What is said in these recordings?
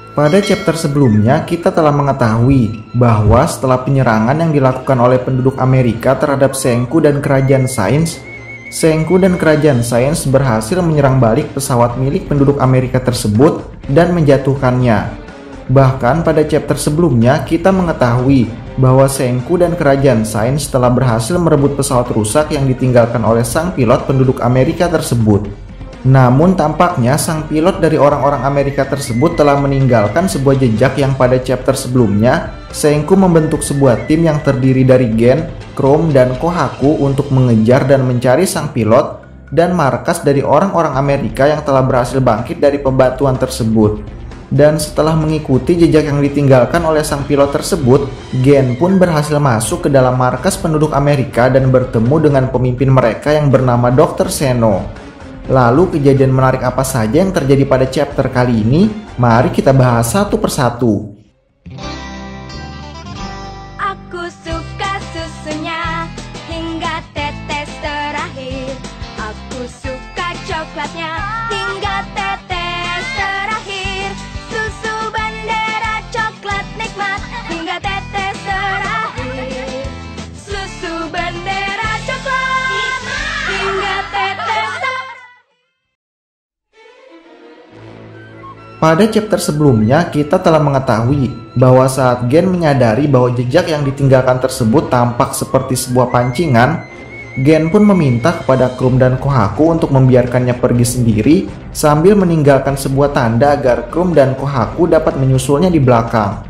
Pada chapter sebelumnya, kita telah mengetahui bahwa setelah penyerangan yang dilakukan oleh penduduk Amerika terhadap Senku dan Kerajaan Sains, Senku dan Kerajaan Sains berhasil menyerang balik pesawat milik penduduk Amerika tersebut dan menjatuhkannya. Bahkan pada chapter sebelumnya, kita mengetahui bahwa Senku dan Kerajaan Sains telah berhasil merebut pesawat rusak yang ditinggalkan oleh sang pilot penduduk Amerika tersebut. Namun tampaknya sang pilot dari orang-orang Amerika tersebut telah meninggalkan sebuah jejak yang pada chapter sebelumnya Senku membentuk sebuah tim yang terdiri dari Gen, Chrome, dan Kohaku untuk mengejar dan mencari sang pilot dan markas dari orang-orang Amerika yang telah berhasil bangkit dari pembatuan tersebut. Dan setelah mengikuti jejak yang ditinggalkan oleh sang pilot tersebut, Gen pun berhasil masuk ke dalam markas penduduk Amerika dan bertemu dengan pemimpin mereka yang bernama Dr. Seno. Lalu kejadian menarik apa saja yang terjadi pada chapter kali ini? Mari kita bahas satu persatu. Aku suka susunya hingga tetes terakhir. Aku suka coklatnya hingga tetes terakhir. Susu bendera coklat nikmat hingga tetes terakhir. Susu bendera coklat hingga tetes terakhir. Pada chapter sebelumnya, kita telah mengetahui bahwa saat Gen menyadari bahwa jejak yang ditinggalkan tersebut tampak seperti sebuah pancingan, Gen pun meminta kepada Chrome dan Kohaku untuk membiarkannya pergi sendiri sambil meninggalkan sebuah tanda agar Chrome dan Kohaku dapat menyusulnya di belakang.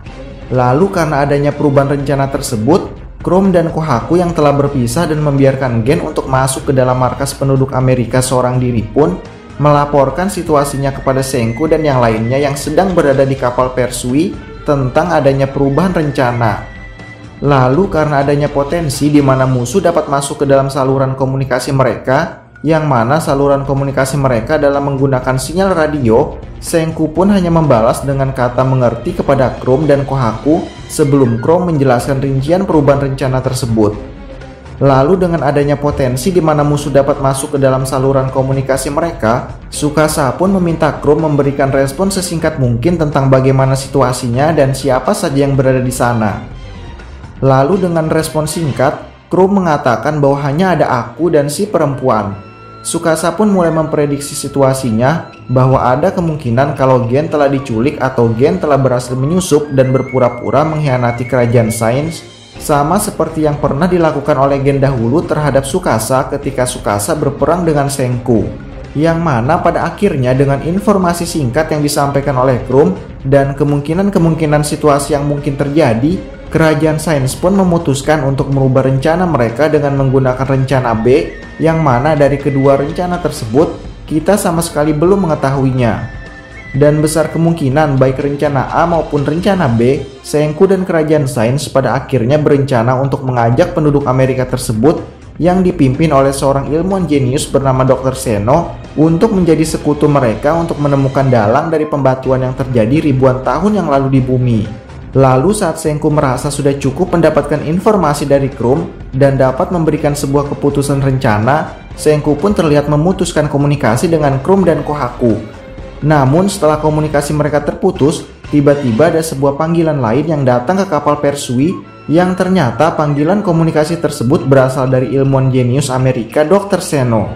Lalu karena adanya perubahan rencana tersebut, Chrome dan Kohaku yang telah berpisah dan membiarkan Gen untuk masuk ke dalam markas penduduk Amerika seorang diri pun melaporkan situasinya kepada Senku dan yang lainnya yang sedang berada di kapal Persui tentang adanya perubahan rencana. Lalu karena adanya potensi di mana musuh dapat masuk ke dalam saluran komunikasi mereka, yang mana saluran komunikasi mereka dalam menggunakan sinyal radio, Senku pun hanya membalas dengan kata mengerti kepada Chrome dan Kohaku sebelum Chrome menjelaskan rincian perubahan rencana tersebut. Lalu dengan adanya potensi di mana musuh dapat masuk ke dalam saluran komunikasi mereka, Tsukasa pun meminta Chrome memberikan respon sesingkat mungkin tentang bagaimana situasinya dan siapa saja yang berada di sana. Lalu dengan respon singkat, Chrome mengatakan bahwa hanya ada aku dan si perempuan. Tsukasa pun mulai memprediksi situasinya bahwa ada kemungkinan kalau Gen telah diculik atau Gen telah berhasil menyusup dan berpura-pura mengkhianati Kerajaan Sains, sama seperti yang pernah dilakukan oleh Gen dahulu terhadap Tsukasa ketika Tsukasa berperang dengan Senku. Yang mana pada akhirnya dengan informasi singkat yang disampaikan oleh Chrome dan kemungkinan-kemungkinan situasi yang mungkin terjadi, Kerajaan Sains pun memutuskan untuk merubah rencana mereka dengan menggunakan rencana B, yang mana dari kedua rencana tersebut kita sama sekali belum mengetahuinya. Dan besar kemungkinan baik rencana A maupun rencana B, Senku dan Kerajaan Sains pada akhirnya berencana untuk mengajak penduduk Amerika tersebut yang dipimpin oleh seorang ilmuwan jenius bernama Dr. Seno untuk menjadi sekutu mereka untuk menemukan dalang dari pembatuan yang terjadi ribuan tahun yang lalu di bumi. Lalu saat Senku merasa sudah cukup mendapatkan informasi dari Chrome dan dapat memberikan sebuah keputusan rencana, Senku pun terlihat memutuskan komunikasi dengan Chrome dan Kohaku. Namun setelah komunikasi mereka terputus, tiba-tiba ada sebuah panggilan lain yang datang ke kapal Persui yang ternyata panggilan komunikasi tersebut berasal dari ilmuwan jenius Amerika Dr. Seno.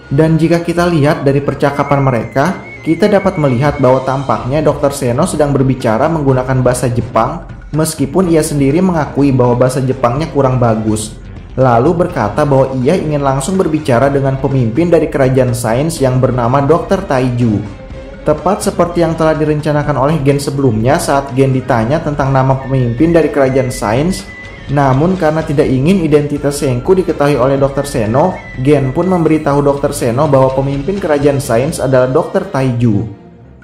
Dan jika kita lihat dari percakapan mereka, kita dapat melihat bahwa tampaknya Dr. Seno sedang berbicara menggunakan bahasa Jepang meskipun ia sendiri mengakui bahwa bahasa Jepangnya kurang bagus. Lalu berkata bahwa ia ingin langsung berbicara dengan pemimpin dari Kerajaan Sains yang bernama Dr. Taiju. Tepat seperti yang telah direncanakan oleh Gen sebelumnya saat Gen ditanya tentang nama pemimpin dari Kerajaan Sains. Namun karena tidak ingin identitas Senku diketahui oleh Dr. Seno, Gen pun memberitahu Dr. Seno bahwa pemimpin Kerajaan Sains adalah Dr. Taiju.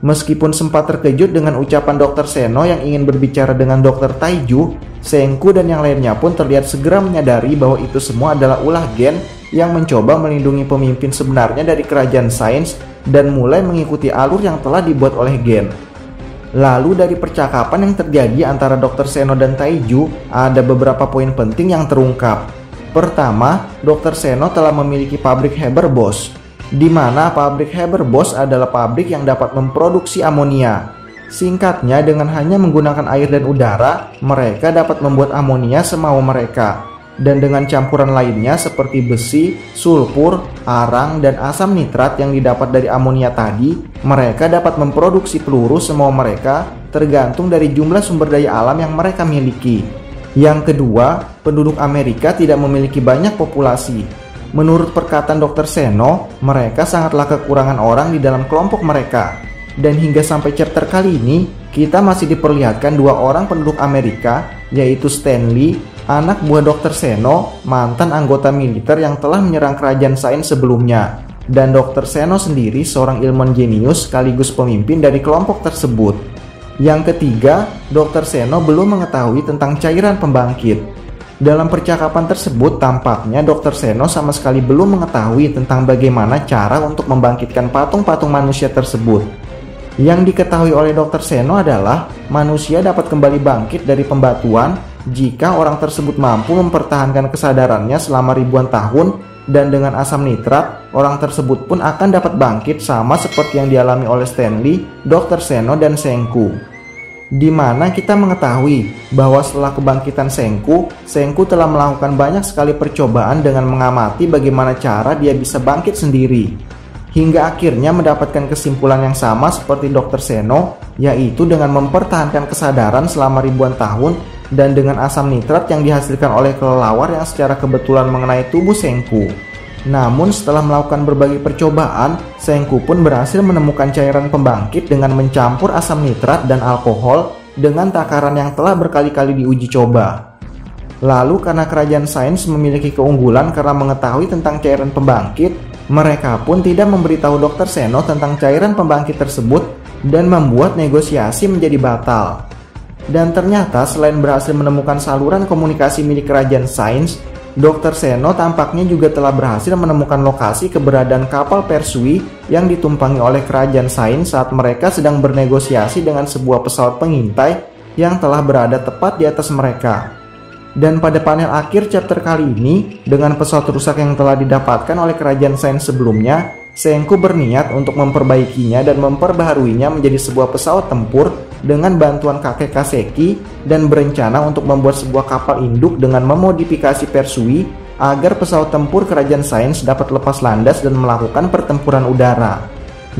Meskipun sempat terkejut dengan ucapan Dr. Seno yang ingin berbicara dengan Dr. Taiju, Senku dan yang lainnya pun terlihat segera menyadari bahwa itu semua adalah ulah Gen yang mencoba melindungi pemimpin sebenarnya dari Kerajaan Sains dan mulai mengikuti alur yang telah dibuat oleh Gen. Lalu dari percakapan yang terjadi antara Dr. Seno dan Taiju, ada beberapa poin penting yang terungkap. Pertama, Dr. Seno telah memiliki pabrik Haber-Bosch, di mana pabrik Haber-Bosch adalah pabrik yang dapat memproduksi amonia. Singkatnya, dengan hanya menggunakan air dan udara, mereka dapat membuat amonia semau mereka. Dan dengan campuran lainnya seperti besi, sulfur, arang, dan asam nitrat yang didapat dari amonia tadi, mereka dapat memproduksi peluru semau mereka tergantung dari jumlah sumber daya alam yang mereka miliki. Yang kedua, penduduk Amerika tidak memiliki banyak populasi. Menurut perkataan Dr. Seno, mereka sangatlah kekurangan orang di dalam kelompok mereka. Dan hingga sampai chapter kali ini, kita masih diperlihatkan dua orang penduduk Amerika, yaitu Stanley, anak buah Dr. Seno, mantan anggota militer yang telah menyerang kerajaan Sains sebelumnya, dan Dr. Seno sendiri seorang ilmuwan jenius sekaligus pemimpin dari kelompok tersebut. Yang ketiga, Dr. Seno belum mengetahui tentang cairan pembangkit. Dalam percakapan tersebut, tampaknya Dr. Seno sama sekali belum mengetahui tentang bagaimana cara untuk membangkitkan patung-patung manusia tersebut. Yang diketahui oleh Dr. Seno adalah manusia dapat kembali bangkit dari pembatuan jika orang tersebut mampu mempertahankan kesadarannya selama ribuan tahun, dan dengan asam nitrat, orang tersebut pun akan dapat bangkit sama seperti yang dialami oleh Stanley, Dr. Seno, dan Senku. Di mana kita mengetahui bahwa setelah kebangkitan Senku telah melakukan banyak sekali percobaan dengan mengamati bagaimana cara dia bisa bangkit sendiri. Hingga akhirnya mendapatkan kesimpulan yang sama seperti Dr. Seno, yaitu dengan mempertahankan kesadaran selama ribuan tahun dan dengan asam nitrat yang dihasilkan oleh kelelawar yang secara kebetulan mengenai tubuh Senku. Namun setelah melakukan berbagai percobaan, Senku pun berhasil menemukan cairan pembangkit dengan mencampur asam nitrat dan alkohol dengan takaran yang telah berkali-kali diuji coba. Lalu karena kerajaan Sains memiliki keunggulan karena mengetahui tentang cairan pembangkit, mereka pun tidak memberitahu Dr. Seno tentang cairan pembangkit tersebut dan membuat negosiasi menjadi batal. Dan ternyata selain berhasil menemukan saluran komunikasi milik kerajaan Sains, Dr. Seno tampaknya juga telah berhasil menemukan lokasi keberadaan kapal Persui yang ditumpangi oleh kerajaan Sains saat mereka sedang bernegosiasi dengan sebuah pesawat pengintai yang telah berada tepat di atas mereka. Dan pada panel akhir chapter kali ini, dengan pesawat rusak yang telah didapatkan oleh kerajaan Sains sebelumnya, Senku berniat untuk memperbaikinya dan memperbaharuinya menjadi sebuah pesawat tempur dengan bantuan kakek Kaseki, dan berencana untuk membuat sebuah kapal induk dengan memodifikasi Persui agar pesawat tempur kerajaan Sains dapat lepas landas dan melakukan pertempuran udara.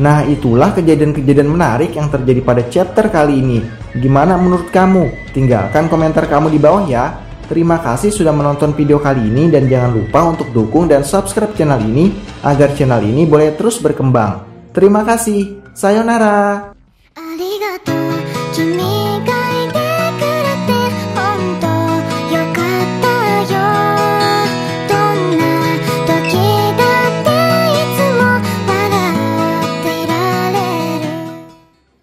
Nah, itulah kejadian-kejadian menarik yang terjadi pada chapter kali ini. Gimana menurut kamu? Tinggalkan komentar kamu di bawah ya. Terima kasih sudah menonton video kali ini, dan jangan lupa untuk dukung dan subscribe channel ini agar channel ini boleh terus berkembang. Terima kasih. Sayonara.